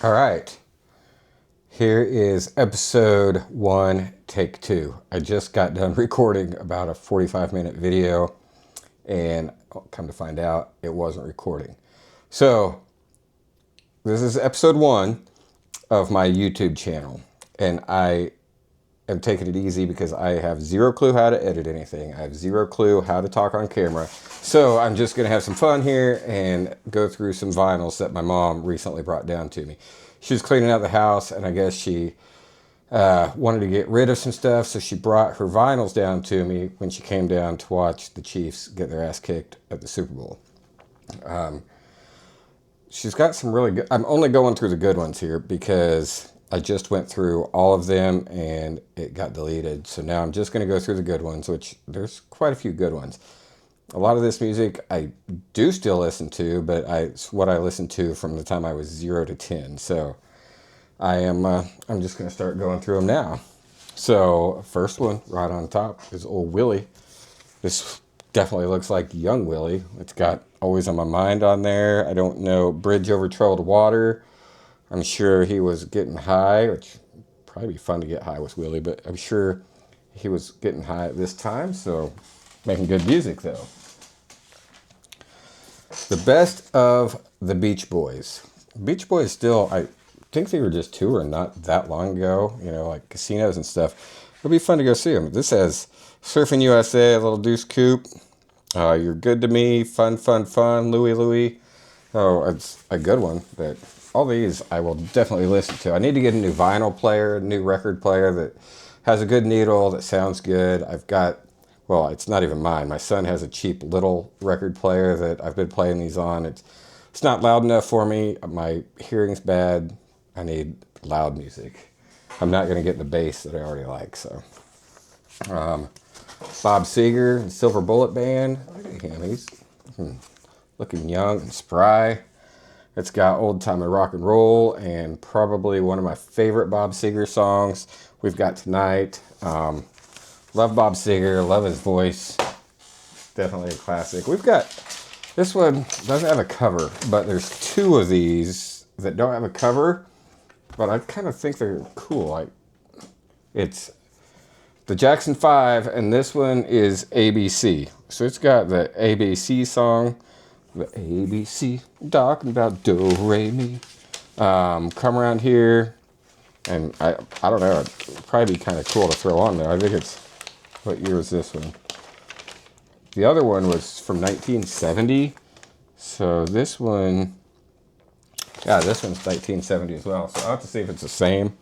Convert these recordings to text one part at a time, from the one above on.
All right. Here is episode one, take two. I just got done recording about a 45-minute video, and come to find out, it wasn't recording. So, this is episode one of my YouTube channel, and I am taking it easy because I have zero clue how to edit anything. I have zero clue how to talk on camera. So, I'm just going to have some fun here and go through some vinyls that my mom recently brought down to me. She was cleaning out the house, and I guess she wanted to get rid of some stuff, so she brought her vinyls down to me when she came down to watch the Chiefs get their ass kicked at the Super Bowl. She's got some really good. I'm only going through the good ones here because I just went through all of them and it got deleted. So now I'm just going to go through the good ones, which there's quite a few good ones. A lot of this music I do still listen to, but it's what I listened to from the time I was 0 to 10. So I'm just going to start going through them now. So first one right on top is Old Willie. This definitely looks like Young Willie. It's got Always on My Mind on there. I don't know, Bridge Over Troubled Water. I'm sure he was getting high, which would probably be fun to get high with Willie, but I'm sure he was getting high at this time, so making good music though. The Best of the Beach Boys. Beach Boys still, I think they were just touring not that long ago, like casinos and stuff. It'll be fun to go see them. This has Surfing USA, a Little Deuce Coupe, You're Good to Me, Fun, Fun, Fun, Louie Louie. Oh, it's a good one. But all these I will definitely listen to. I need to get a new vinyl player, a new record player that has a good needle, that sounds good. I've got, well, it's not even mine. My son has a cheap little record player that I've been playing these on. It's not loud enough for me. My hearing's bad. I need loud music. I'm not going to get the bass that I already like. So, Bob Seger and Silver Bullet Band. Look at him. He's looking young and spry. It's got Old Time and Rock and Roll and probably one of my favorite Bob Seger songs. We've got Tonight. Love Bob Seger. Love his voice. Definitely a classic. We've got, this one doesn't have a cover, but there's two of these that don't have a cover, but I kind of think they're cool. It's the Jackson 5, and this one is ABC. So it's got the ABC song, the ABC, talking about do, re, mi. Come Around Here, and I don't know, it'd probably be kind of cool to throw on there. I think it's, what year is this one? The other one was from 1970. So this one, yeah, this one's 1970 as well. So I'll have to see if it's the same.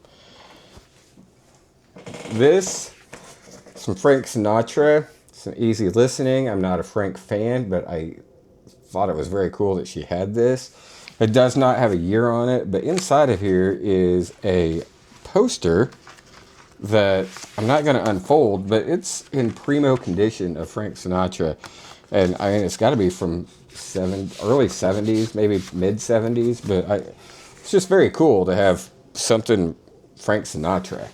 This, some Frank Sinatra, some easy listening. I'm not a Frank fan, but I thought it was very cool that she had this. It does not have a year on it, but inside of here is a poster that I'm not going to unfold, but it's in primo condition of Frank Sinatra. And I mean, it's got to be from early 70s, maybe mid 70s, but it's just very cool to have something Frank Sinatra.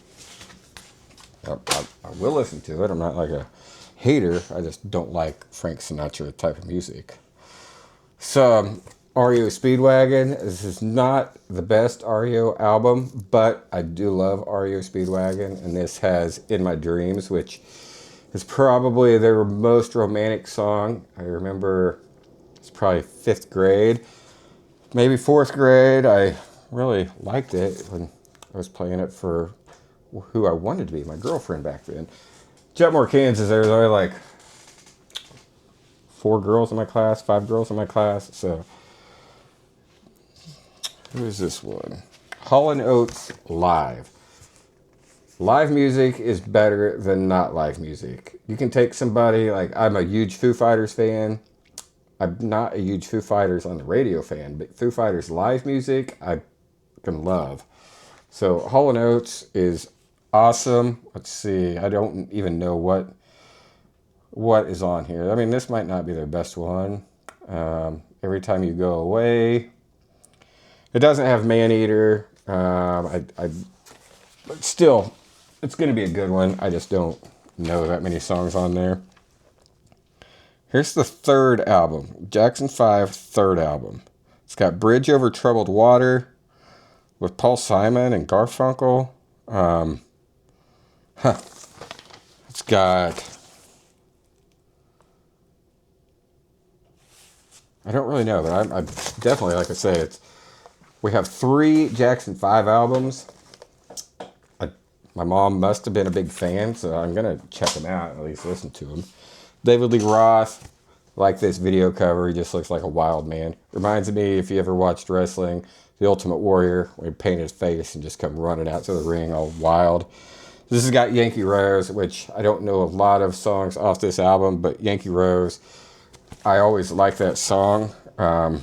I will listen to it. I'm not like a hater. I just don't like Frank Sinatra type of music. So, REO Speedwagon. This is not the best REO album, but I do love REO Speedwagon, and this has In My Dreams, which is probably their most romantic song. I remember it's probably 5th grade, maybe 4th grade. I really liked it when I was playing it for who I wanted to be, my girlfriend back then. Jetmore, Kansas, there was only like 4 girls in my class, 5 girls in my class, so who is this one? Hall & Oates Live. Live music is better than not live music. You can take somebody, like, I'm a huge Foo Fighters fan. I'm not a huge Foo Fighters on the radio fan, but Foo Fighters live music, I can love. So Hall & Oates is awesome. Let's see, I don't even know what is on here. I mean, this might not be their best one. Every Time You Go Away. It doesn't have Maneater. But still, it's going to be a good one. I just don't know that many songs on there. Here's the third album, Jackson 5 third album. It's got Bridge Over Troubled Water, with Paul Simon and Garfunkel. It's got... I don't really know, but I definitely, like I say, we have 3 Jackson 5 albums. My mom must have been a big fan, so I'm going to check them out, at least listen to them. David Lee Roth, like this video cover, he just looks like a wild man. Reminds me, if you ever watched wrestling, The Ultimate Warrior, when he painted his face and just come running out to the ring all wild. This has got Yankee Rose, which I don't know a lot of songs off this album, but Yankee Rose, I always like that song. I'm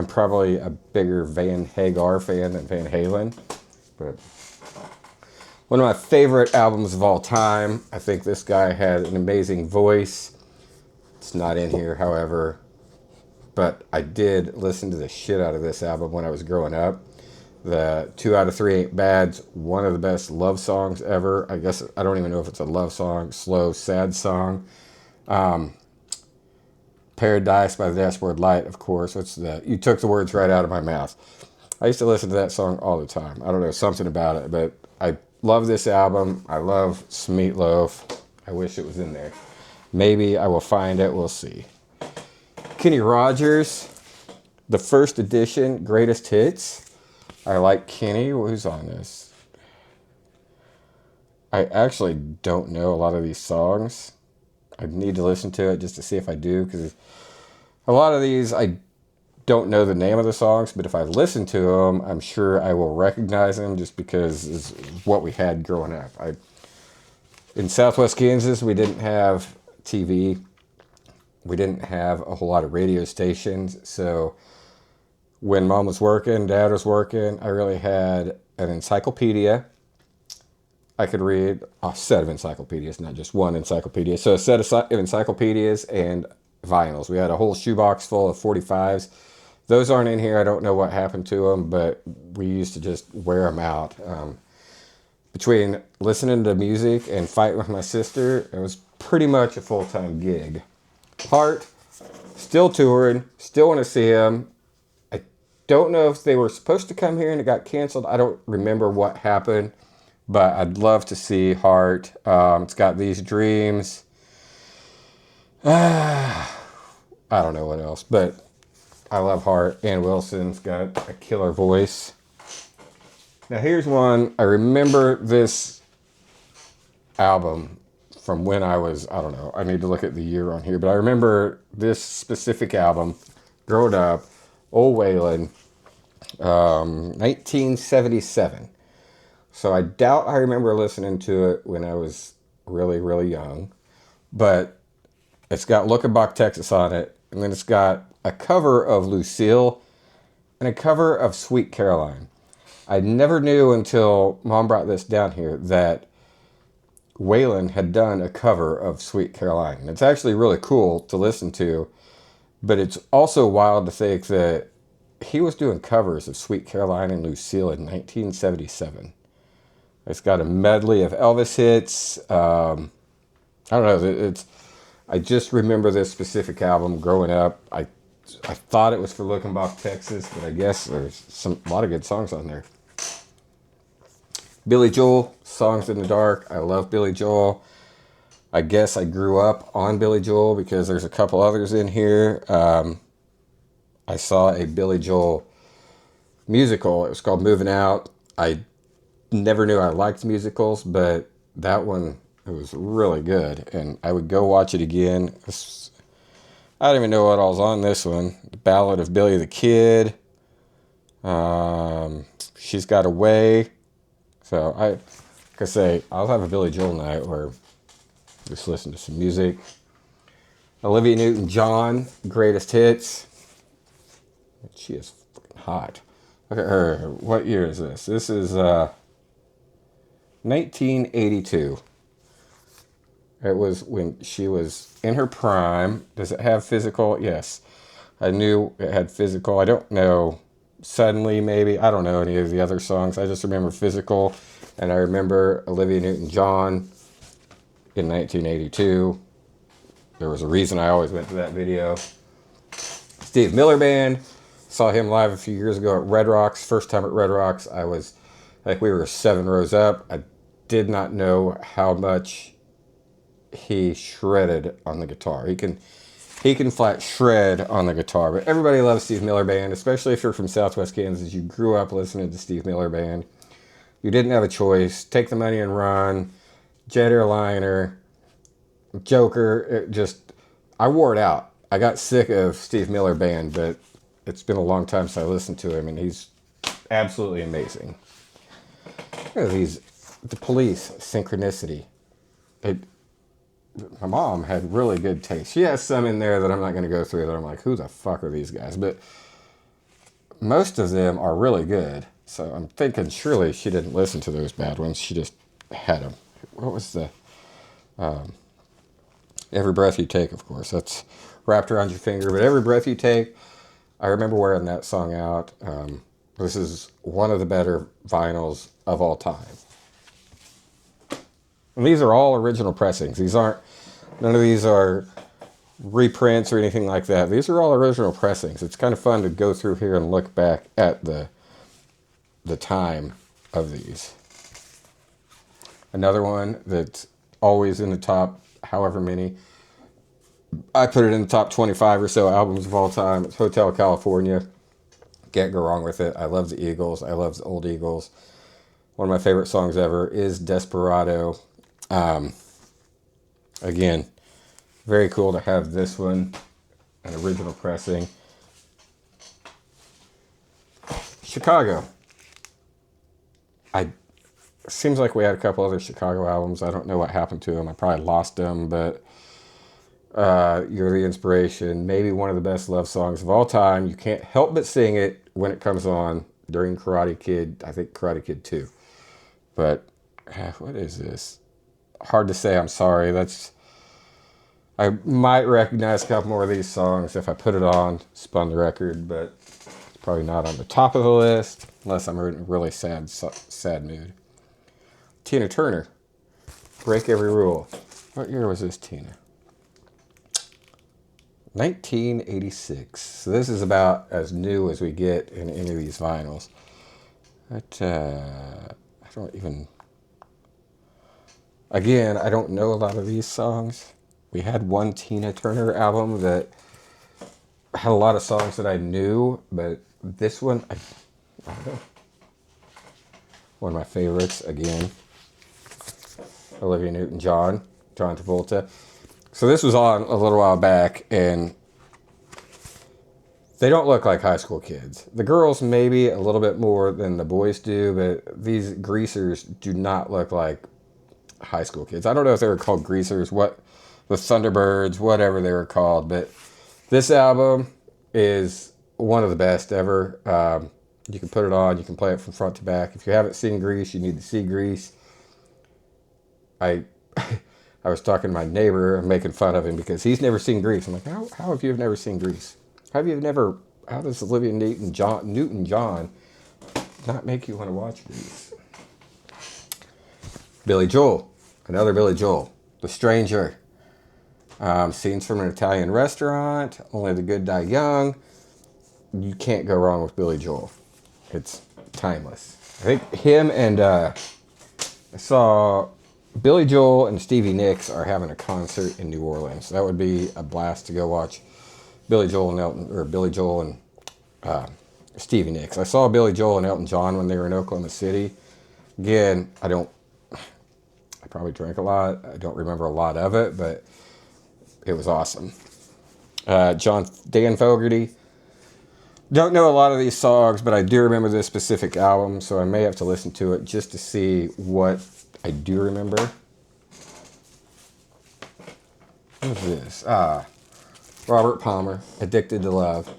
probably a bigger Van Hagar fan than Van Halen, but one of my favorite albums of all time. I think this guy had an amazing voice. It's not in here, however, but I did listen to the shit out of this album when I was growing up. The 2 Out of 3 Ain't Bad's one of the best love songs ever. I guess, I don't even know if it's a love song, slow, sad song. Paradise by the Dashboard Light, of course. You took the words right out of my mouth. I used to listen to that song all the time. I don't know, something about it, but I love this album. I love Smeat Loaf. I wish it was in there. Maybe I will find it. We'll see. Kenny Rogers, the first edition, Greatest Hits. I like Kenny. Who's on this? I actually don't know a lot of these songs. I need to listen to it just to see if I do, because a lot of these I don't know the name of the songs, but if I listen to them, I'm sure I will recognize them just because it's what we had growing up. In Southwest Kansas, we didn't have TV. We didn't have a whole lot of radio stations, so when Mom was working, Dad was working, I really had an encyclopedia. I could read a set of encyclopedias, not just one encyclopedia. So a set of encyclopedias and vinyls. We had a whole shoebox full of 45s. Those aren't in here. I don't know what happened to them, but we used to just wear them out. Between listening to music and fighting with my sister, it was pretty much a full-time gig. Heart, still touring, still want to see him. I don't know if they were supposed to come here and it got canceled. I don't remember what happened, but I'd love to see Heart. It's got These Dreams. I don't know what else, but I love Heart. Ann Wilson's got a killer voice. Now here's one. I remember this album from when I was, I don't know, I need to look at the year on here, but I remember this specific album growing up, Old Waylon, 1977. So I doubt I remember listening to it when I was really, really young, but it's got Lookenbach, Texas on it, and then it's got a cover of Lucille and a cover of Sweet Caroline. I never knew until Mom brought this down here that Waylon had done a cover of Sweet Caroline. And it's actually really cool to listen to, but it's also wild to think that he was doing covers of Sweet Caroline and Lucille in 1977. It's got a medley of Elvis hits. I don't know. I just remember this specific album growing up. I thought it was for Lookenbach, Texas, but I guess there's a lot of good songs on there. Billy Joel, Songs in the Dark. I love Billy Joel. I guess I grew up on Billy Joel because there's a couple others in here. I saw a Billy Joel musical. It was called Moving Out. I never knew I liked musicals, but that one, it was really good. And I would go watch it again. I don't even know what all's on this one. The Ballad of Billy the Kid. She's Got Away. So like I say, I'll have a Billy Joel night or just listen to some music. Olivia Newton-John, Greatest Hits. She is fucking hot. Look at her. What year is this? This is 1982. It was when she was in her prime. Does it have Physical? Yes. I knew it had Physical. I don't know. Suddenly, maybe. I don't know any of the other songs. I just remember Physical. And I remember Olivia Newton-John in 1982. There was a reason I always went to that video. Steve Miller Band. Saw him live a few years ago at Red Rocks. First time at Red Rocks, I was like, we were 7 rows up. I did not know how much he shredded on the guitar. He can flat shred on the guitar. But everybody loves Steve Miller Band, especially if you're from Southwest Kansas. You grew up listening to Steve Miller Band. You didn't have a choice. Take the Money and Run, Jet Airliner, Joker. I wore it out. I got sick of Steve Miller Band, but it's been a long time since I listened to him, and he's absolutely amazing. Look at these, The Police, Synchronicity. My mom had really good taste. She has some in there that I'm not going to go through that I'm like, who the fuck are these guys? But most of them are really good. So I'm thinking surely she didn't listen to those bad ones. She just had them. What was the... Every Breath You Take, of course. That's Wrapped Around Your Finger. But Every Breath You Take, I remember wearing that song out. This is one of the better vinyls of all time. And these are all original pressings. None of these are reprints or anything like that. These are all original pressings. It's kind of fun to go through here and look back at the time of these. Another one that's always in the top, however many. I put it in the top 25 or so albums of all time. It's Hotel California. Can't go wrong with it. I love the Eagles. I love the old Eagles. One of my favorite songs ever is Desperado. Again, very cool to have this one, an original pressing. Chicago. Seems like we had a couple other Chicago albums. I don't know what happened to them. I probably lost them, but You're the Inspiration, maybe one of the best love songs of all time. You can't help but sing it when it comes on during Karate Kid. I think Karate Kid 2. But what is this? Hard to say. I'm sorry. I might recognize a couple more of these songs if I put it on, spun the record, but it's probably not on the top of the list unless I'm in a really sad mood. Tina Turner, Break Every Rule. What year was this, Tina? 1986. So this is about as new as we get in any of these vinyls. I don't even... Again, I don't know a lot of these songs. We had one Tina Turner album that had a lot of songs that I knew, but this one, I don't know. One of my favorites, again. Olivia Newton-John, John Travolta. So this was on a little while back, and they don't look like high school kids. The girls maybe a little bit more than the boys do, but these greasers do not look like high school kids. I don't know if they were called greasers, the Thunderbirds, whatever they were called, but this album is one of the best ever. You can put it on, you can play it from front to back. If you haven't seen Grease, you need to see Grease. I was talking to my neighbor and making fun of him because he's never seen Grease. I'm like, how have you never seen Grease? How does Olivia Newton-John not make you want to watch Grease? Billy Joel, another Billy Joel, The Stranger. Scenes from an Italian Restaurant, Only the Good Die Young. You can't go wrong with Billy Joel. It's timeless. I think him and I saw Billy Joel and Stevie Nicks are having a concert in New Orleans. That would be a blast to go watch Billy Joel and Stevie Nicks. I saw Billy Joel and Elton John when they were in Oklahoma City. Again, I probably drank a lot. I don't remember a lot of it, but it was awesome. Dan Fogerty. Don't know a lot of these songs, but I do remember this specific album, so I may have to listen to it just to see what I do remember. What is this? Robert Palmer, Addicted to Love.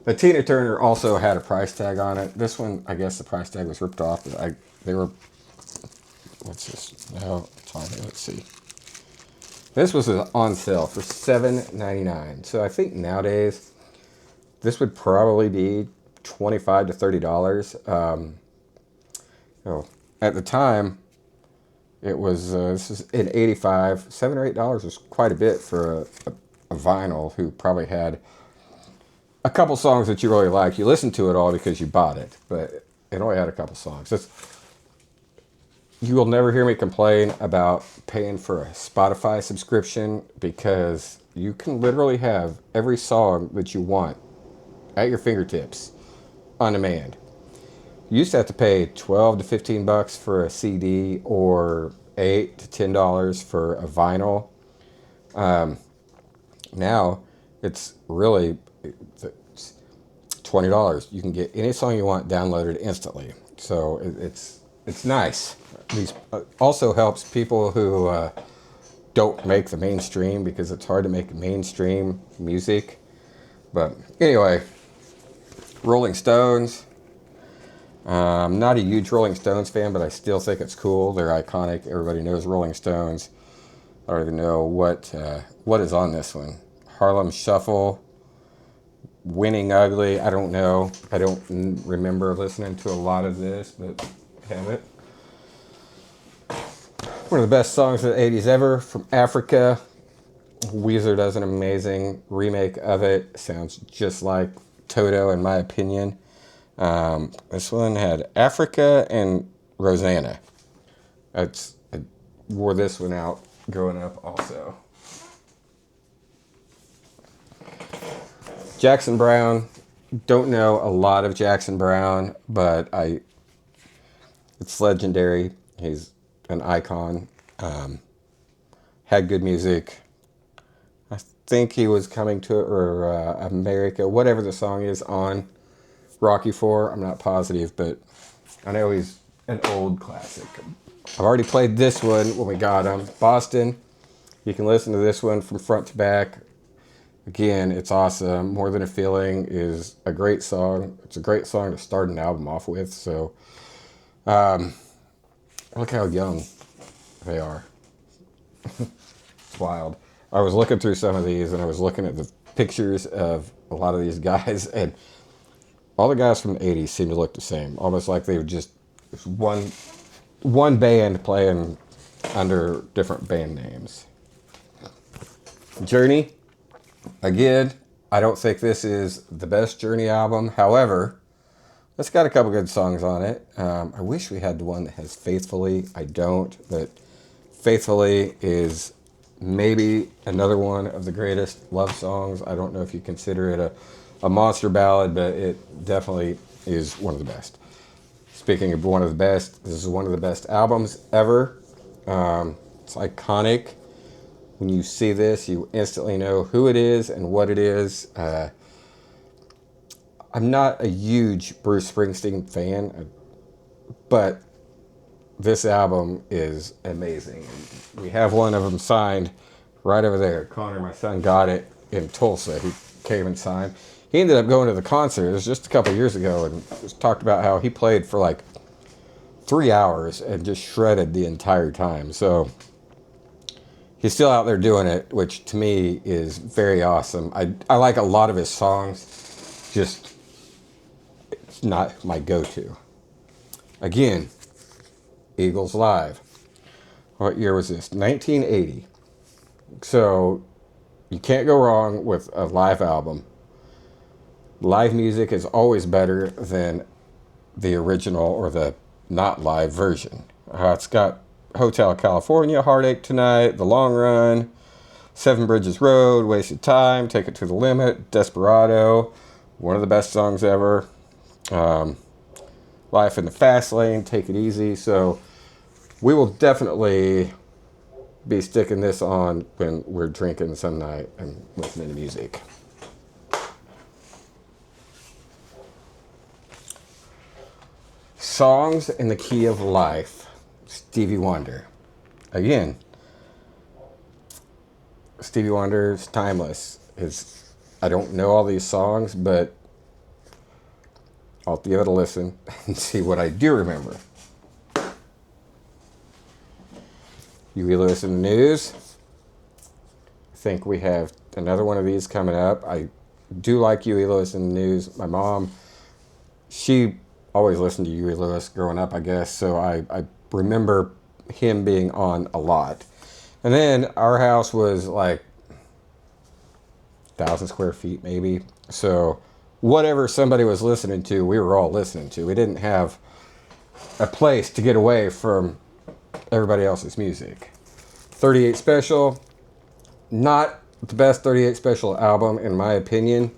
The Tina Turner also had a price tag on it. This one, I guess the price tag was ripped off. What's this? No, it's on here. Let's see. This was on sale for $7.99. So I think nowadays this would probably be $25 to $30. At the time, it was this is in '85. $7 or $8 was quite a bit for a vinyl who probably had a couple songs that you really like. You listen to it all because you bought it, but it only had a couple songs. You will never hear me complain about paying for a Spotify subscription because you can literally have every song that you want at your fingertips on demand. You used to have to pay 12 to 15 bucks for a CD or $8 to $10 for a vinyl. Now it's really it's $20. You can get any song you want downloaded instantly. So it's nice. These also helps people who don't make the mainstream because it's hard to make mainstream music. But anyway, Rolling Stones. I'm not a huge Rolling Stones fan, but I still think it's cool. They're iconic. Everybody knows Rolling Stones. I don't even know what is on this one. Harlem Shuffle, Winning Ugly. I don't know. I don't remember listening to a lot of this, but have it. One of the best songs of the 80s ever, from Africa. Weezer does an amazing remake of it. Sounds just like Toto, in my opinion. This one had Africa and Rosanna. I wore this one out growing up also. Jackson Browne. Don't know a lot of Jackson Browne, but it's legendary. He's an icon. Had good music. I think he was coming to America, whatever the song is on Rocky IV. I'm not positive, but I know he's an old classic. I've already played this one when we got him. Boston. You can listen to this one from front to back. Again, it's awesome. More Than a Feeling is a great song. It's a great song to start an album off with. So, look how young they are. It's wild. I was looking through some of these and I was looking at the pictures of a lot of these guys, and all the guys from the 80s seem to look the same. Almost like they were just one band playing under different band names. Journey. Again, I don't think this is the best Journey album. However, it's got a couple good songs on it. I wish we had the one that has Faithfully. I don't, but Faithfully is maybe another one of the greatest love songs. I don't know if you consider it a monster ballad, but it definitely is one of the best. Speaking of one of the best, this is one of the best albums ever. It's iconic. When you see this, you instantly know who it is and what it is. I'm not a huge Bruce Springsteen fan, but this album is amazing. We have one of them signed right over there. Connor, my son, got it in Tulsa. He came and signed. He ended up going to the concert. It was just a couple years ago, and talked about how he played for like 3 hours and just shredded the entire time. So he's still out there doing it, which to me is very awesome. I like a lot of his songs, just it's not my go-to. Again, Eagles Live. What year was this? 1980. So you can't go wrong with a live album. Live music is always better than the original or the not live version. It's got Hotel California, Heartache Tonight, The Long Run, Seven Bridges Road, Wasted Time, Take It to the Limit, Desperado, one of the best songs ever. Life in the Fast Lane, Take It Easy. So we will definitely be sticking this on when we're drinking some night and listening to music. Songs in the Key of Life, Stevie Wonder. Again, Stevie Wonder's timeless. I don't know all these songs, but I'll give it a listen and see what I do remember. Huey Lewis and the News. I think we have another one of these coming up. I do like Huey Lewis and the News. My mom, she always listened to Huey Lewis growing up, I guess, so I remember him being on a lot. And then our house was like 1,000 square feet maybe, so whatever somebody was listening to, we were all listening to. We didn't have a place to get away from everybody else's music. 38 Special, not the best 38 Special album in my opinion,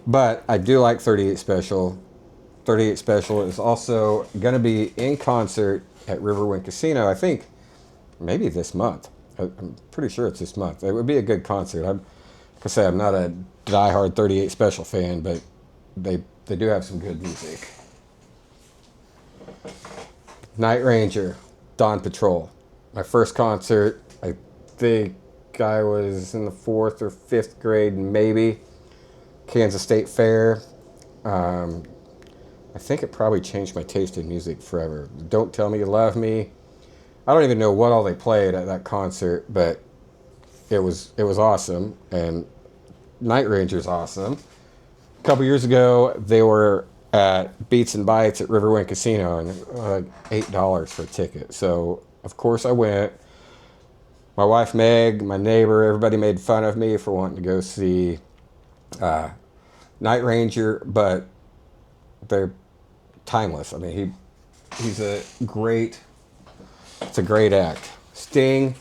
but I do like 38 Special. 38 Special is also going to be in concert at Riverwind Casino, I think maybe this month. I'm pretty sure it's this month. It would be a good concert. Like I say, I'm not a diehard 38 Special fan, but they do have some good music. Night Ranger, Dawn Patrol. My first concert, I think I was in the 4th or 5th grade, maybe. Kansas State Fair. I think it probably changed my taste in music forever. Don't Tell Me You Love Me. I don't even know what all they played at that concert, but it was awesome. And Night Ranger's awesome. A couple years ago, they were at Beats and Bites at Riverwind Casino, and $8 for a ticket. So of course I went. My wife Meg, my neighbor, everybody made fun of me for wanting to go see Night Ranger, but they're timeless. I mean, it's a great act. Sting,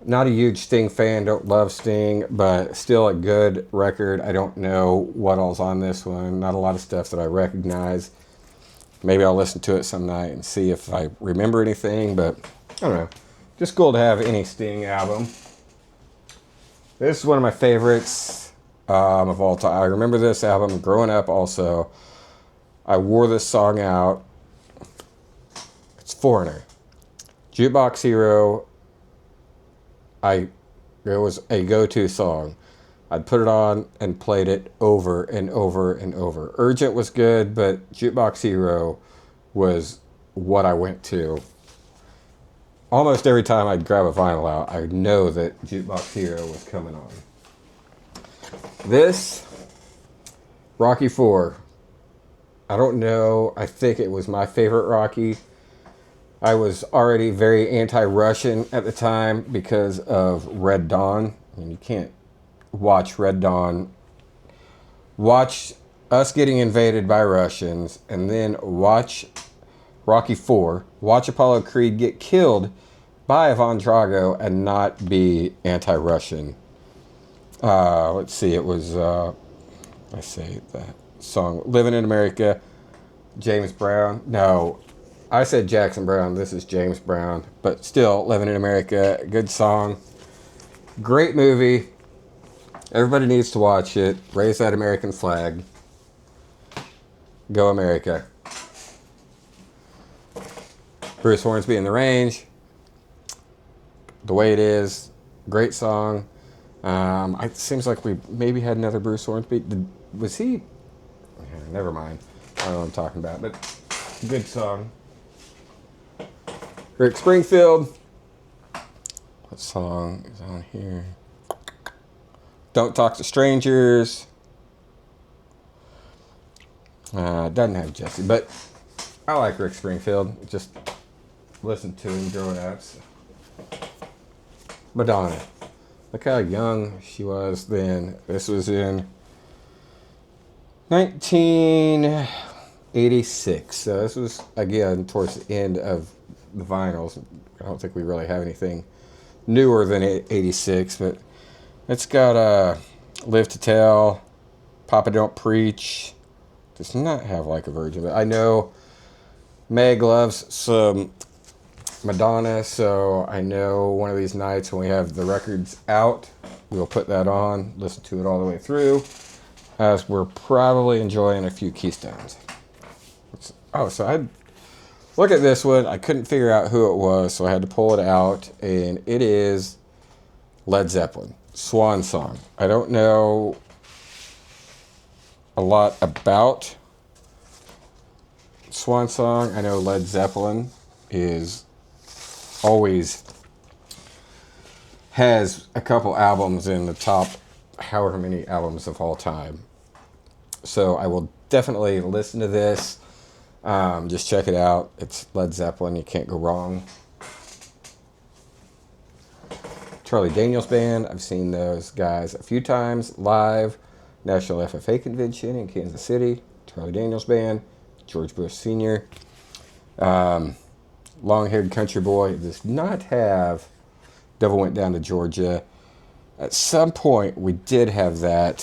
not a huge Sting fan, don't love Sting, but still a good record. I don't know what all's on this one. Not a lot of stuff that I recognize. Maybe I'll listen to it some night and see if I remember anything, but I don't know. Just cool to have any Sting album. This is one of my favorites of all time. I remember this album growing up also. I wore this song out. It's Foreigner. Jukebox Hero. It was a go-to song. I'd put it on and played it over and over and over. Urgent was good, but Jukebox Hero was what I went to. Almost every time I'd grab a vinyl out, I know that Jukebox Hero was coming on. This, Rocky IV. I don't know. I think it was my favorite Rocky. I was already very anti-Russian at the time because of Red Dawn. I mean, you can't watch Red Dawn, watch us getting invaded by Russians, and then watch Rocky IV, watch Apollo Creed get killed by Ivan Drago and not be anti-Russian. Let's see, it was, I say that song, Living in America, James Brown. No, I said Jackson Brown. This is James Brown. But still, Living in America, good song. Great movie. Everybody needs to watch it. Raise that American flag. Go America. Bruce Hornsby in the Range. The Way It Is. Great song. It seems like we maybe had another Bruce Hornsby. Was he? Never mind. I don't know what I'm talking about, but good song. Rick Springfield. What song is on here? Don't Talk to Strangers. Doesn't have Jesse, but I like Rick Springfield. Just listened to him growing up. So. Madonna. Look how young she was then. This was in 1986. So this was, again, towards the end of the vinyls. I don't think we really have anything newer than 86, but it's got Live to Tell, Papa Don't Preach. Does not have Like a Virgin, but I know Meg loves some Madonna, so I know one of these nights when we have the records out, we'll put that on, listen to it all the way through, as we're probably enjoying a few Keystones. So I look at this one. I couldn't figure out who it was, so I had to pull it out, and it is Led Zeppelin, Swan Song. I don't know a lot about Swan Song. I know Led Zeppelin is always has a couple albums in the top however many albums of all time. So I will definitely listen to this. Just check it out. It's Led Zeppelin. You can't go wrong. Charlie Daniels Band. I've seen those guys a few times live. National FFA Convention in Kansas City, Charlie Daniels Band, George Bush Sr. Long-haired country boy does not have Devil Went Down to Georgia. At some point, we did have that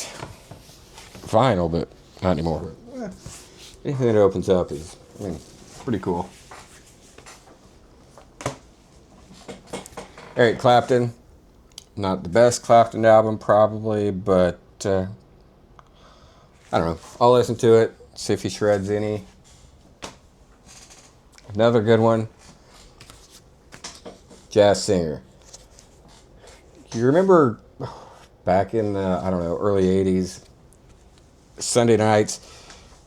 vinyl, but not anymore. Anything that opens up is, pretty cool. Eric Clapton. Not the best Clapton album, probably, but I don't know. I'll listen to it, see if he shreds any. Another good one, jazz singer. You remember back in the, early 80s, Sunday nights,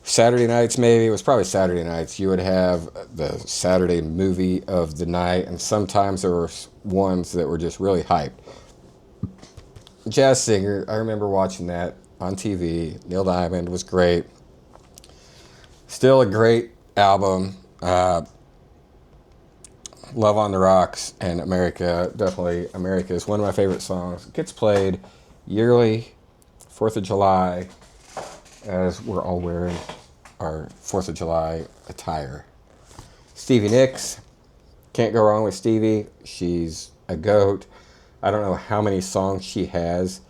Saturday nights maybe, it was probably Saturday nights, you would have the Saturday movie of the night, and sometimes there were ones that were just really hyped. Jazz Singer, I remember watching that on TV. Neil Diamond was great. Still a great album. Love on the Rocks and America, definitely America is one of my favorite songs. It gets played yearly, 4th of July, as we're all wearing our 4th of July attire. Stevie Nicks, can't go wrong with Stevie. She's a goat. I don't know how many songs she has,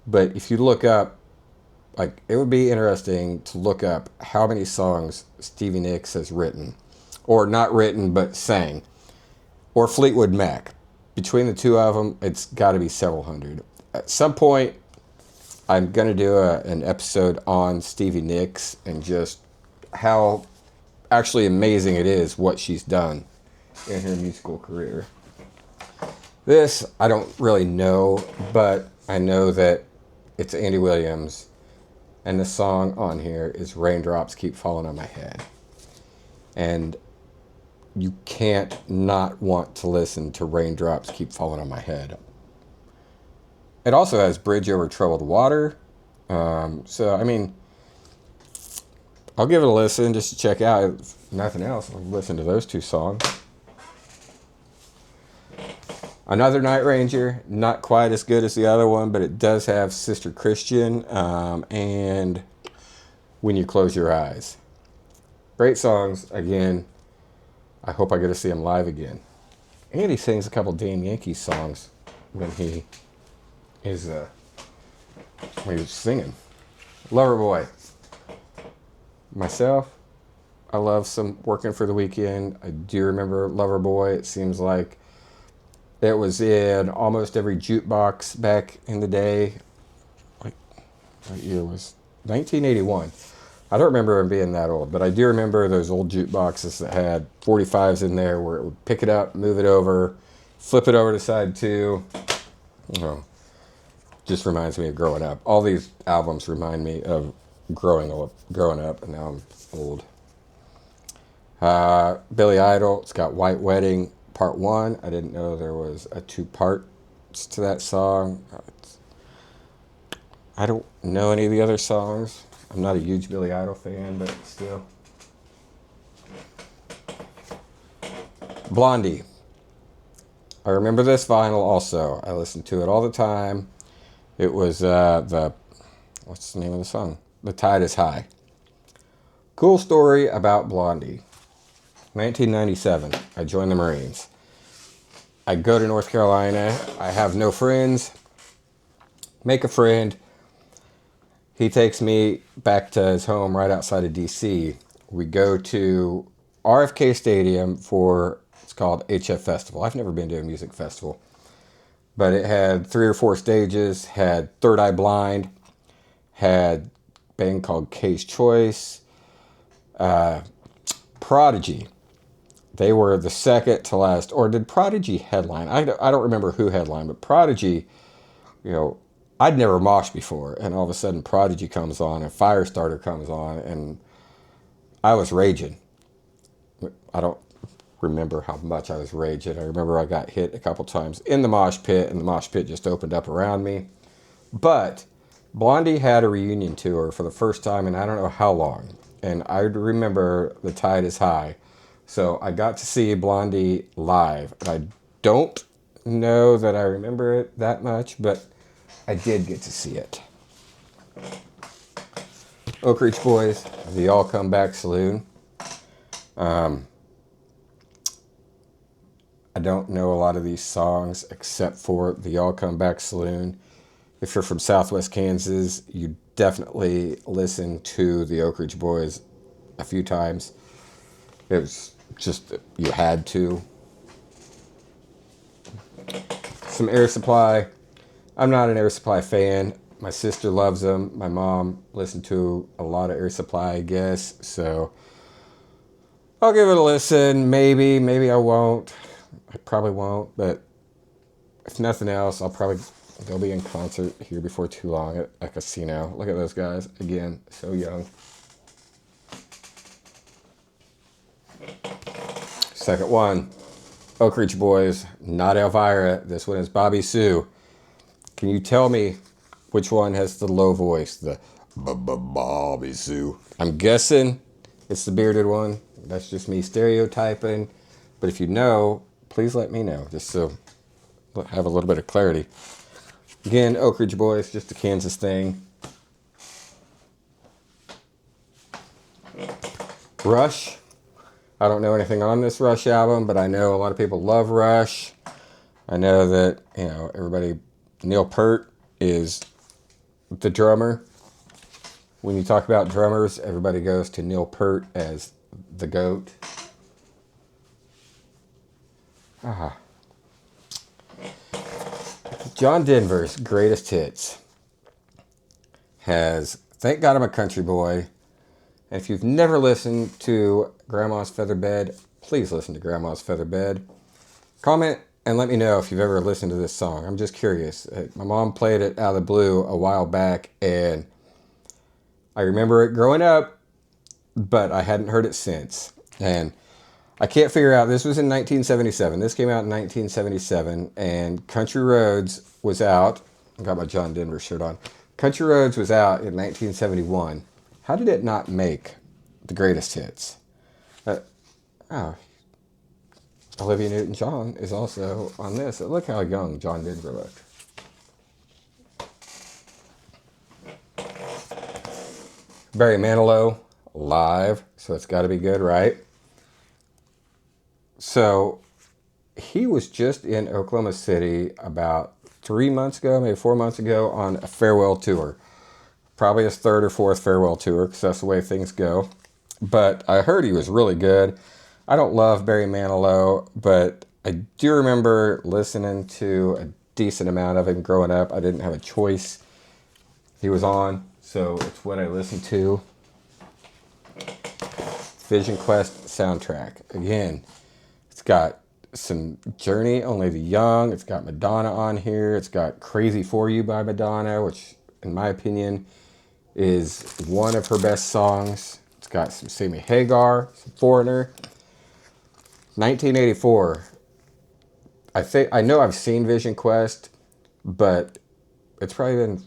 but if you look up, it would be interesting to look up how many songs Stevie Nicks has written, or not written, but sang, or Fleetwood Mac. Between the two of them, it's got to be several hundred. At some point, I'm going to do an episode on Stevie Nicks and just how actually amazing it is what she's done in her musical career. This, I don't really know, but I know that it's Andy Williams, and the song on here is Raindrops Keep Falling on My Head. And you can't not want to listen to Raindrops Keep Falling on My Head. It also has Bridge Over Troubled Water. So, I'll give it a listen just to check out. If nothing else, I'll listen to those two songs. Another Night Ranger, not quite as good as the other one, but it does have Sister Christian and When You Close Your Eyes. Great songs. Again, I hope I get to see him live again. And he sings a couple Damn Yankees songs when he was singing. Loverboy. Myself, I love some Working for the Weekend. I do remember Loverboy. It seems like it was in almost every jukebox back in the day. What year was 1981? I don't remember him being that old, but I do remember those old jukeboxes that had 45s in there where it would pick it up, move it over, flip it over to side two. Just reminds me of growing up. All these albums remind me of growing up, and now I'm old. Billy Idol, it's got White Wedding Part 1. I didn't know there was a 2 parts to that song. I don't know any of the other songs. I'm not a huge Billy Idol fan, but still. Blondie. I remember this vinyl also. I listened to it all the time. It was what's the name of the song? The Tide is High. Cool story about Blondie. 1997, I joined the Marines. I go to North Carolina. I have no friends. Make a friend. He takes me back to his home right outside of D.C. We go to RFK Stadium for, it's called HF Festival. I've never been to a music festival. But it had 3 or 4 stages, had Third Eye Blind, had a band called K's Choice, Prodigy. They were the second to last, or did Prodigy headline? I don't remember who headlined, but Prodigy, I'd never moshed before, and all of a sudden Prodigy comes on and Firestarter comes on, and I was raging. I don't remember how much I was raging. I remember I got hit a couple times in the mosh pit, and the mosh pit just opened up around me. But Blondie had a reunion tour for the first time in I don't know how long, and I remember The Tide is High. So I got to see Blondie live. I don't know that I remember it that much, but I did get to see it. Oak Ridge Boys, the All Come Back Saloon. I don't know a lot of these songs except for the All Come Back Saloon. If you're from Southwest Kansas, you definitely listen to the Oak Ridge Boys a few times. It was just, you had to. Some Air Supply. I'm not an Air Supply fan. My sister loves them. My mom listened to a lot of Air Supply, I guess. So I'll give it a listen. Maybe I won't. I probably won't. But if nothing else, they'll be in concert here before too long at a casino. Look at those guys. Again, so young. Second one, Oak Ridge Boys, not Elvira. This one is Bobby Sue. Can you tell me which one has the low voice? The Bobby Sue. I'm guessing it's the bearded one. That's just me stereotyping. But if you know, please let me know, just so I have a little bit of clarity. Again, Oak Ridge Boys, just a Kansas thing. Rush. I don't know anything on this Rush album, but I know a lot of people love Rush. I know that, everybody, Neil Peart is the drummer. When you talk about drummers, everybody goes to Neil Peart as the GOAT. John Denver's greatest hits has Thank God I'm a Country Boy. And if you've never listened to Grandma's Featherbed, please listen to Grandma's Featherbed. Comment and let me know if you've ever listened to this song. I'm just curious. My mom played it out of the blue a while back, and I remember it growing up, but I hadn't heard it since. And I can't figure out, this was in 1977. This came out in 1977, and Country Roads was out. I got my John Denver shirt on. Country Roads was out in 1971. How did it not make the greatest hits? Olivia Newton-John is also on this. Look how young John Denver looked. Barry Manilow, live, so it's got to be good, right? So he was just in Oklahoma City about 3 months ago, maybe 4 months ago, on a farewell tour. Probably his third or fourth farewell tour, because that's the way things go. But I heard he was really good. I don't love Barry Manilow, but I do remember listening to a decent amount of him growing up. I didn't have a choice. He was on, so it's what I listened to. Vision Quest soundtrack. Again, it's got some Journey, Only the Young. It's got Madonna on here. It's got Crazy For You by Madonna, which, in my opinion, is one of her best songs. It's got some Sammy Hagar, some Foreigner. 1984. I know I've seen Vision Quest, but it's probably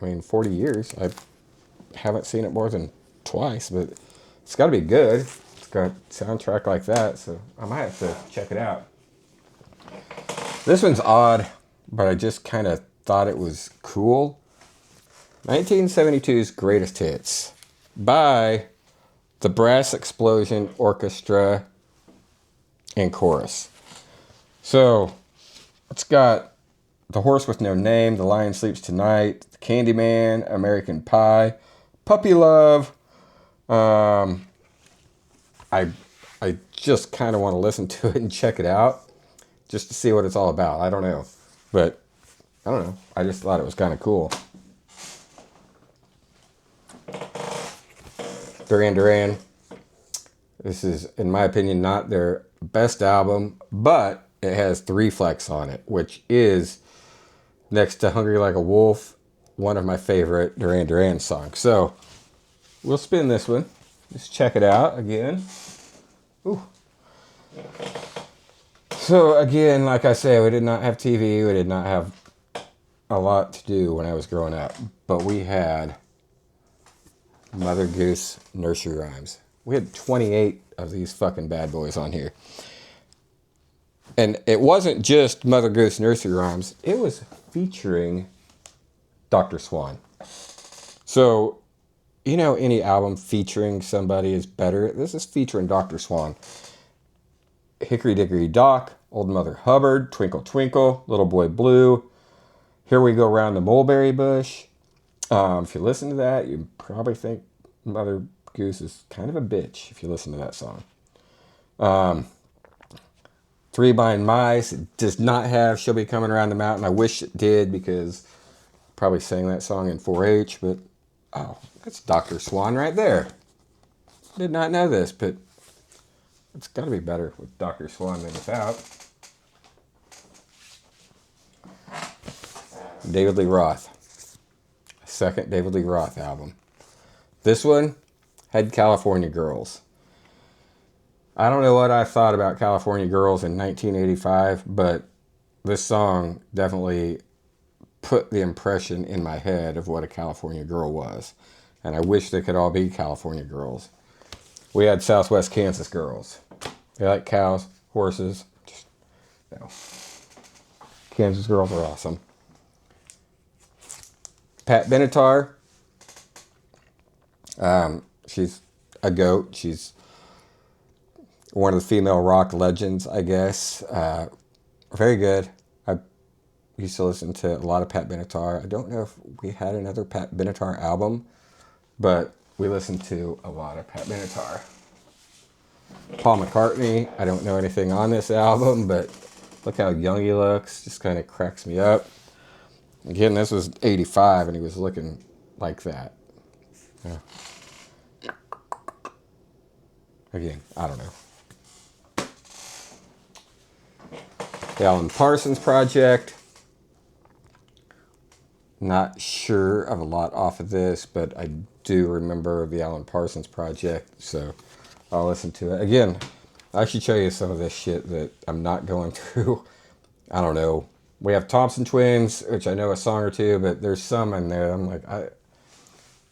been, 40 years. I haven't seen it more than twice, but it's got to be good. It's got a soundtrack like that, so I might have to check it out. This one's odd, but I just kind of thought it was cool. 1972's Greatest Hits by the Brass Explosion Orchestra and Chorus. So it's got The Horse with No Name, The Lion Sleeps Tonight, The Candyman, American Pie, Puppy Love. I just kind of want to listen to it and check it out just to see what it's all about. I don't know. But I don't know. I just thought it was kind of cool. Duran Duran. This is, in my opinion, not their best album, but it has The Reflex on it, which is, next to Hungry Like a Wolf, one of my favorite Duran Duran songs. So we'll spin this one. Just check it out again. Ooh. So again, like I say, we did not have TV. We did not have a lot to do when I was growing up, but we had Mother Goose nursery rhymes. We had 28 of these fucking bad boys on here. And it wasn't just Mother Goose nursery rhymes. It was featuring Dr. Swan. So you know, any album featuring somebody is better. This is featuring Dr. Swan. Hickory Dickory Dock, Old Mother Hubbard, Twinkle Twinkle, Little Boy Blue, Here We Go Round the Mulberry Bush. If you listen to that, you probably think Mother Goose is kind of a bitch if you listen to that song. Three Blind Mice, it does not have She'll Be Coming Around the Mountain. I wish it did because I probably sang that song in 4-H, but oh, that's Dr. Swan right there. Did not know this, but it's got to be better with Dr. Swan than without. David Lee Roth. Second David Lee Roth album. This one had California Girls. I don't know what I thought about California Girls in 1985, but this song definitely put the impression in my head of what a California girl was. And I wish they could all be California girls. We had Southwest Kansas girls. They like cows, horses. Just, you know. Kansas girls are awesome. Pat Benatar. She's a goat. She's one of the female rock legends, I guess. Very good. I used to listen to a lot of Pat Benatar. I don't know if we had another Pat Benatar album, but we listened to a lot of Pat Benatar. Paul McCartney. I don't know anything on this album, but look how young he looks. Just kind of cracks me up. Again, this was 85, and he was looking like that. Yeah. Again, I don't know. The Alan Parsons Project. Not sure of a lot off of this, but I do remember the Alan Parsons Project, so I'll listen to it. Again, I should show you some of this shit that I'm not going through. I don't know. We have Thompson Twins, which I know a song or two, but there's some in there. I'm like, I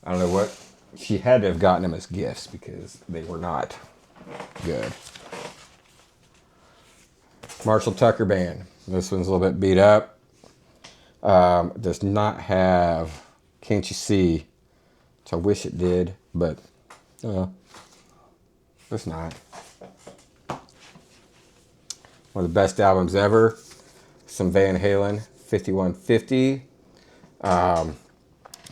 don't know what. She had to have gotten them as gifts because they were not good. Marshall Tucker Band. This one's a little bit beat up. Does not have Can't You See, which I wish it did, but it's not. One of the best albums ever. Some Van Halen, 5150.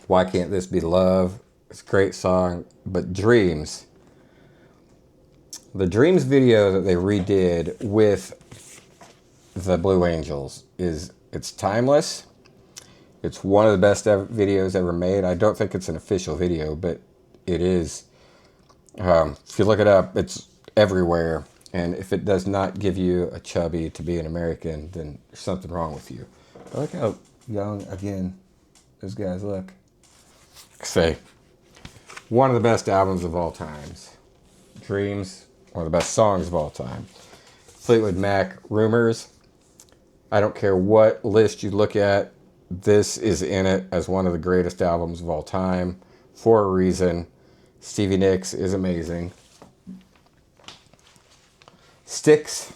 Why Can't This Be Love? It's a great song, but Dreams. The Dreams video that they redid with the Blue Angels it's timeless. It's one of the best videos ever made. I don't think it's an official video, but it is. If you look it up, it's everywhere. And if it does not give you a chubby to be an American, then there's something wrong with you. I like how young, again, those guys look. Say, one of the best albums of all times. Dreams, one of the best songs of all time. Fleetwood Mac, Rumors. I don't care what list you look at, this is in it as one of the greatest albums of all time for a reason. Stevie Nicks is amazing. Styx.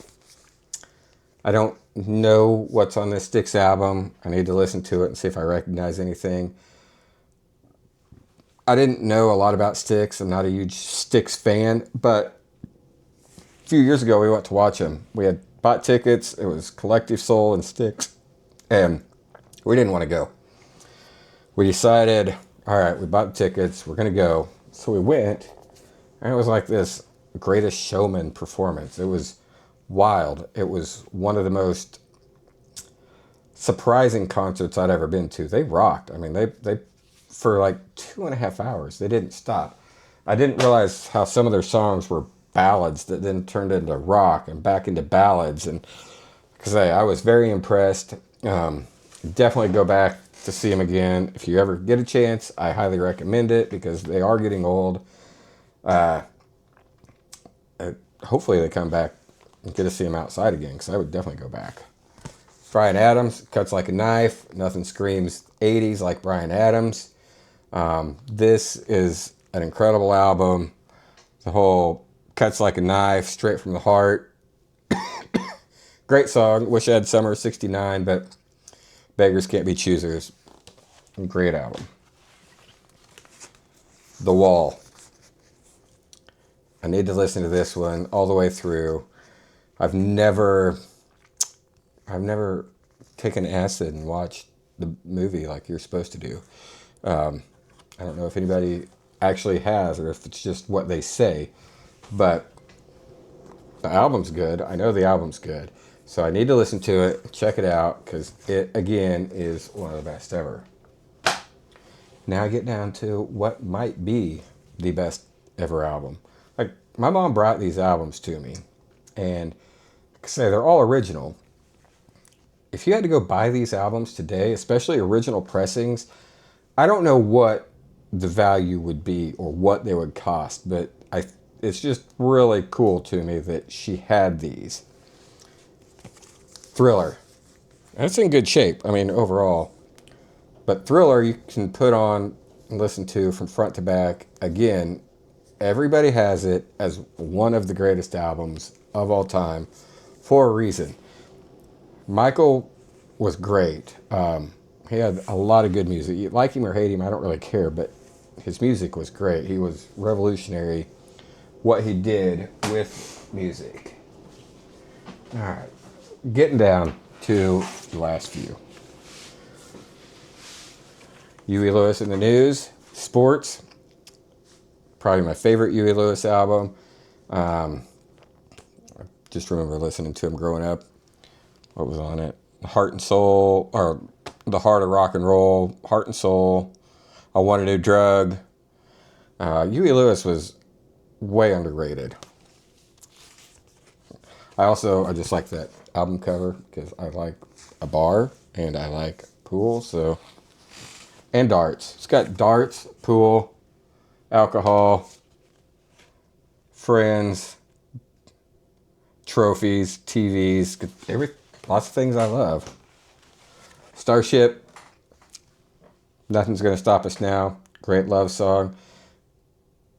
I don't know what's on this Styx album. I need to listen to it and see if I recognize anything. I didn't know a lot about Styx. I'm not a huge Styx fan, but a few years ago we went to watch them. We had bought tickets. It was Collective Soul and Styx, and we didn't want to go. We decided, all right, we bought tickets. We're going to go. So we went, and it was like this Greatest Showman performance. It was wild. It was one of the most surprising concerts I'd ever been to. They rocked. I mean, they for like 2.5 hours, they didn't stop. I didn't realize how some of their songs were ballads that then turned into rock and back into ballads. And because I was very impressed. Definitely go back to see them again. If you ever get a chance, I highly recommend it because they are getting old. Hopefully they come back and get to see them outside again, because I would definitely go back. Bryan Adams, Cuts Like a Knife. Nothing screams 80s like Bryan Adams. This is an incredible album. The whole Cuts Like a Knife, straight from the heart. Great song. Wish I had Summer of '69, but beggars can't be choosers. Great album. The Wall. I need to listen to this one all the way through. I've never taken acid and watched the movie like you're supposed to do. I don't know if anybody actually has or if it's just what they say, but the album's good. I know the album's good. So I need to listen to it, check it out, because it, again, is one of the best ever. Now I get down to what might be the best ever album. Like, my mom brought these albums to me, and like I say, they're all original. If you had to go buy these albums today, especially original pressings, I don't know what the value would be or what they would cost, but it's just really cool to me that she had these. Thriller. That's in good shape, I mean, overall. But Thriller you can put on and listen to from front to back. Again, everybody has it as one of the greatest albums of all time for a reason. Michael was great. He had a lot of good music. You like him or hate him, I don't really care, but his music was great. He was revolutionary, what he did with music. All right, getting down to the last few. Huey Lewis in the News, Sports. Probably my favorite Huey Lewis album. I just remember listening to him growing up. What was on it? Heart and Soul, or The Heart of Rock and Roll, Heart and Soul, I Want a New Drug. Huey Lewis was way underrated. I just like that album cover because I like a bar and I like pool, so, and darts. It's got darts, pool, alcohol, friends, trophies, TVs, lots of things I love. Starship, Nothing's Gonna Stop Us Now, great love song.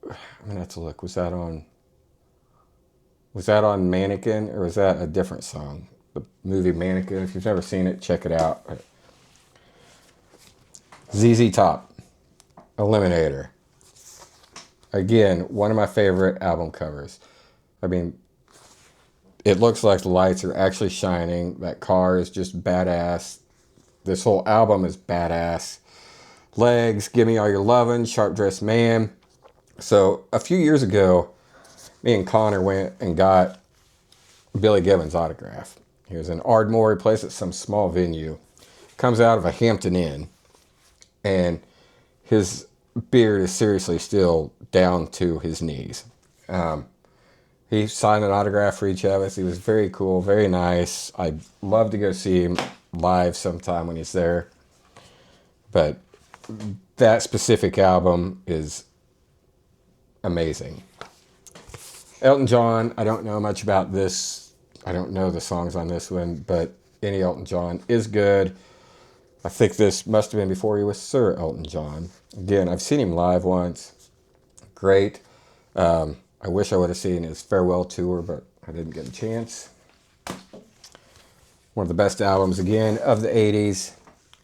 I'm gonna have to look. Was that on Mannequin, or was that a different song? The movie Mannequin. If you've never seen it, check it out. ZZ Top, Eliminator. Again, one of my favorite album covers. I mean, it looks like the lights are actually shining. That car is just badass. This whole album is badass. Legs, Give Me All Your Lovin', Sharp Dressed Man. So a few years ago, me and Connor went and got Billy Gibbons' autograph. He was in Ardmore. He plays at some small venue. Comes out of a Hampton Inn. And his beard is seriously still down to his knees. He signed an autograph for each of us. He was very cool, very nice. I'd love to go see him live sometime when he's there. But that specific album is amazing. Elton John, I don't know much about this. I don't know the songs on this one, but any Elton John is good. I think this must have been before he was Sir Elton John. Again, I've seen him live once. Great. I wish I would have seen his farewell tour, but I didn't get a chance. One of the best albums, again, of the 80s,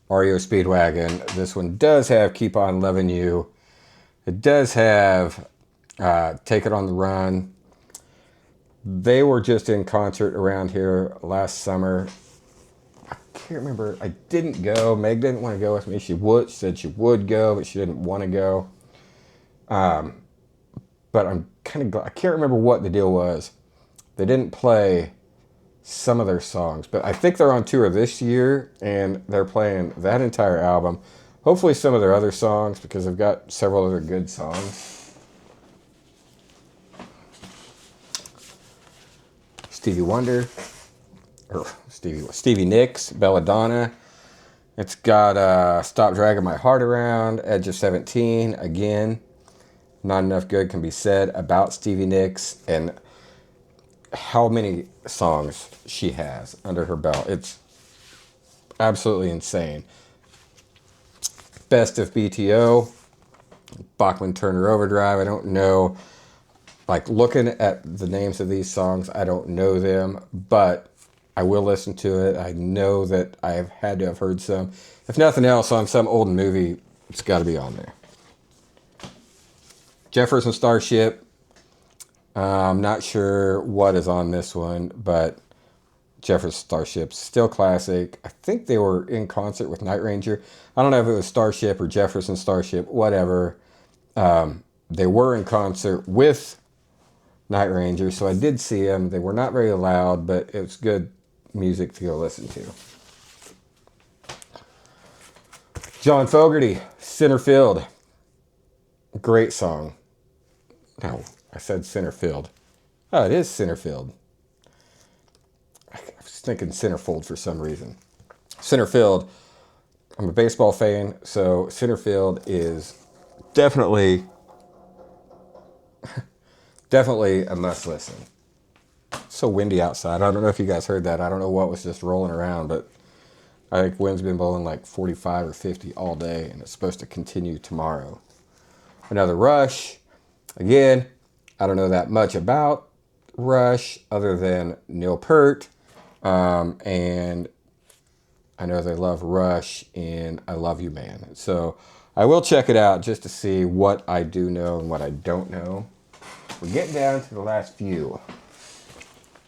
REO Speedwagon. This one does have Keep On Loving You. It does have Take It On the Run. They were just in concert around here last summer. I can't remember. I didn't go. Meg didn't want to go with me. She said she would go, but she didn't want to go. But I'm kind of glad. I can't remember what the deal was. They didn't play some of their songs, but I think they're on tour this year, and they're playing that entire album. Hopefully some of their other songs, because they've got several other good songs. Stevie Wonder, or Stevie Nicks, Belladonna. It's got Stop Dragging My Heart Around, Edge of 17. Again, not enough good can be said about Stevie Nicks and how many songs she has under her belt. It's absolutely insane. Best of BTO, Bachman Turner Overdrive. I don't know, like looking at the names of these songs, I don't know them, but I will listen to it. I know that I have had to have heard some. If nothing else, on some old movie, it's got to be on there. Jefferson Starship. I'm not sure what is on this one, but Jefferson Starship, still classic. I think they were in concert with Night Ranger. I don't know if it was Starship or Jefferson Starship, whatever. They were in concert with Night Ranger, so I did see them. They were not very loud, but it was good music to go listen to. John Fogerty, Center Field. Great song. No, I said Center Field. Oh, it is Center Field. I was thinking Centerfold for some reason. Center Field. I'm a baseball fan, so Center Field is definitely a must listen. It's so windy outside. I don't know if you guys heard that. I don't know what was just rolling around, but I think wind's been blowing like 45 or 50 all day, and it's supposed to continue tomorrow. Another Rush. Again, I don't know that much about Rush other than Neil Peart. And I know they love Rush in I Love You Man. So I will check it out just to see what I do know and what I don't know. We're getting down to the last few.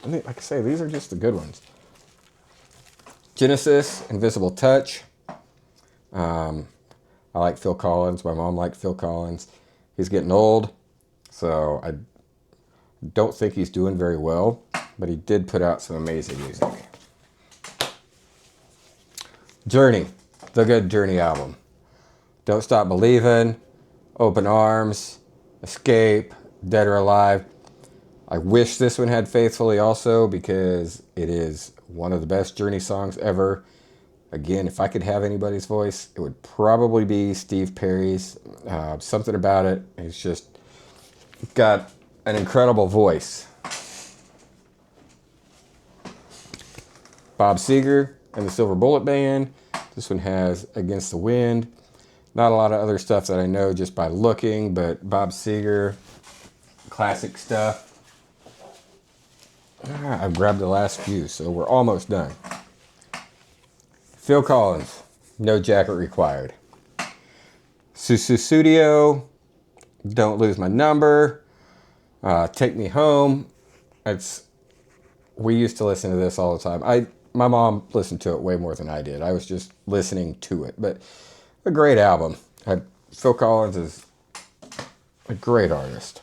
I mean, like I say, these are just the good ones. Genesis, Invisible Touch. I like Phil Collins. My mom liked Phil Collins. He's getting old, so I don't think he's doing very well, but he did put out some amazing music. Journey, the good Journey album. Don't Stop Believin', Open Arms, Escape, Dead or Alive. I wish this one had Faithfully also, because it is one of the best Journey songs ever. Again, if I could have anybody's voice, it would probably be Steve Perry's. Something about it, he's just got an incredible voice. Bob Seger and the Silver Bullet Band. This one has Against the Wind. Not a lot of other stuff that I know just by looking, but Bob Seger, classic stuff. I've grabbed the last few, so we're almost done. Phil Collins, No Jacket Required. Sussudio, Don't Lose My Number. Take Me Home. We used to listen to this all the time. My mom listened to it way more than I did. I was just listening to it, but a great album. Phil Collins is a great artist.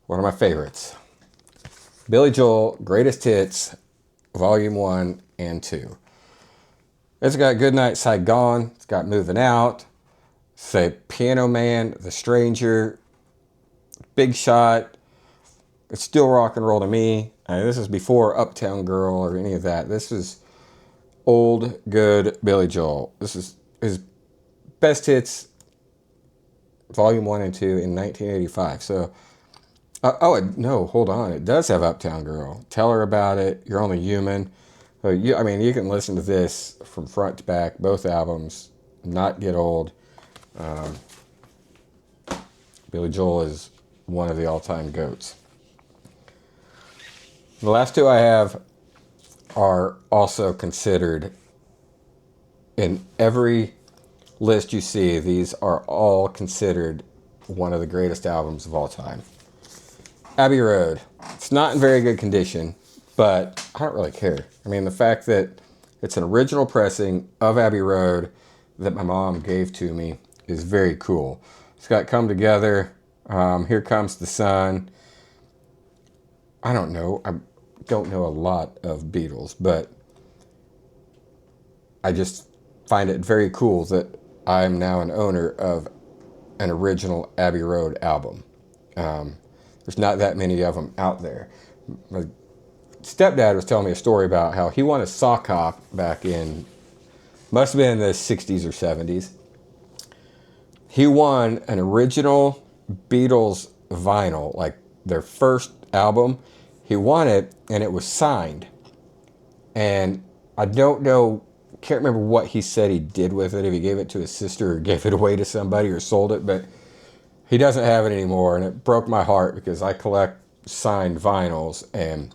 One of my favorites. Billy Joel, Greatest Hits, Volume 1 and 2. It's got Goodnight Saigon. It's got Moving Out. Say Piano Man, The Stranger, Big Shot. It's still rock and roll to me. This is before Uptown Girl or any of that. This is old, good Billy Joel. This is his best hits, Volume 1 and 2 in 1985. So, no, hold on. It does have Uptown Girl. Tell Her About It, You're Only Human. You can listen to this from front to back, both albums, not get old. Billy Joel is one of the all-time GOATs. The last two I have are also considered in every list you see. These are all considered one of the greatest albums of all time. Abbey Road. It's not in very good condition, but I don't really care. The fact that it's an original pressing of Abbey Road that my mom gave to me is very cool. It's got Come Together, Here Comes the Sun. I don't know a lot of Beatles, but I just find it very cool that I'm now an owner of an original Abbey Road album. There's not that many of them out there. My stepdad was telling me a story about how he won a sock hop back in, must have been in the 60s or 70s. He won an original Beatles vinyl, like their first album. He won it, and it was signed. And I don't know, can't remember what he said he did with it, if he gave it to his sister or gave it away to somebody or sold it, but he doesn't have it anymore, and it broke my heart because I collect signed vinyls, and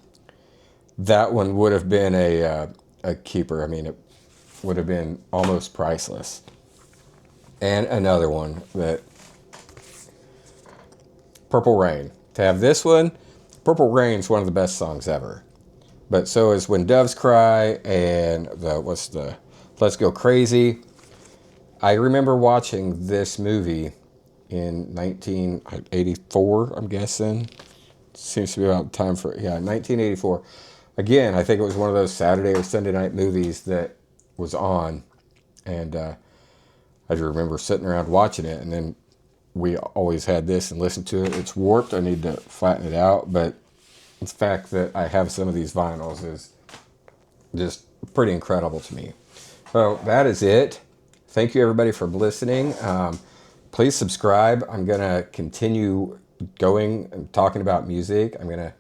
that one would have been a keeper. It would have been almost priceless. And another one that Purple Rain. To have this one, Purple Rain's one of the best songs ever. But so is When Doves Cry and the Let's Go Crazy. I remember watching this movie in 1984, I'm guessing. Seems to be about time for, 1984. Again, I think it was one of those Saturday or Sunday night movies that was on. And I just remember sitting around watching it, and then we always had this and listened to it. It's warped. I need to flatten it out, but the fact that I have some of these vinyls is just pretty incredible to me. So that is it. Thank you everybody for listening. Please subscribe. I'm going to continue going and talking about music. I'm going to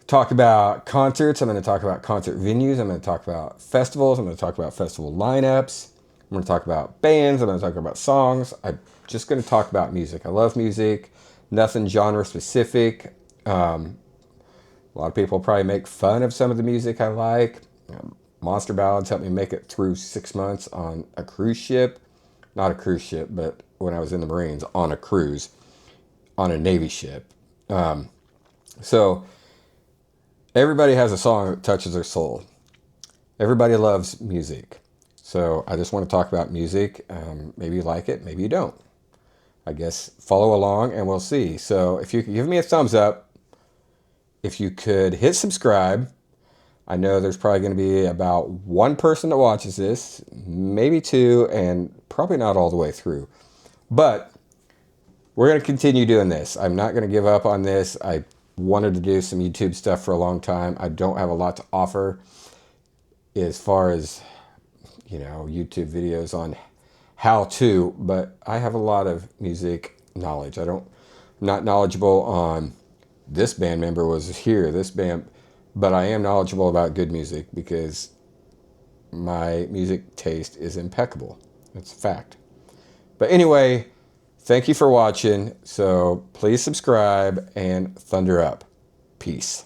talk about concerts. I'm going to talk about concert venues. I'm going to talk about festivals. I'm going to talk about festival lineups. I'm going to talk about bands. I'm going to talk about songs. I'm just going to talk about music. I love music. Nothing genre specific. A lot of people probably make fun of some of the music I like. Monster Ballads helped me make it through 6 months on a cruise ship. Not a cruise ship, but when I was in the Marines, on a cruise, on a Navy ship. So everybody has a song that touches their soul. Everybody loves music. So I just want to talk about music. Maybe you like it, maybe you don't. I guess follow along and we'll see. So if you could give me a thumbs up, if you could hit subscribe. I know there's probably going to be about one person that watches this, maybe two, and probably not all the way through. But we're going to continue doing this. I'm not going to give up on this. I wanted to do some YouTube stuff for a long time. I don't have a lot to offer as far as, YouTube videos on how to, but I have a lot of music knowledge. I'm not knowledgeable on this band member was here, this band, but I am knowledgeable about good music because my music taste is impeccable. That's a fact. But anyway, thank you for watching. So please subscribe and thunder up. Peace.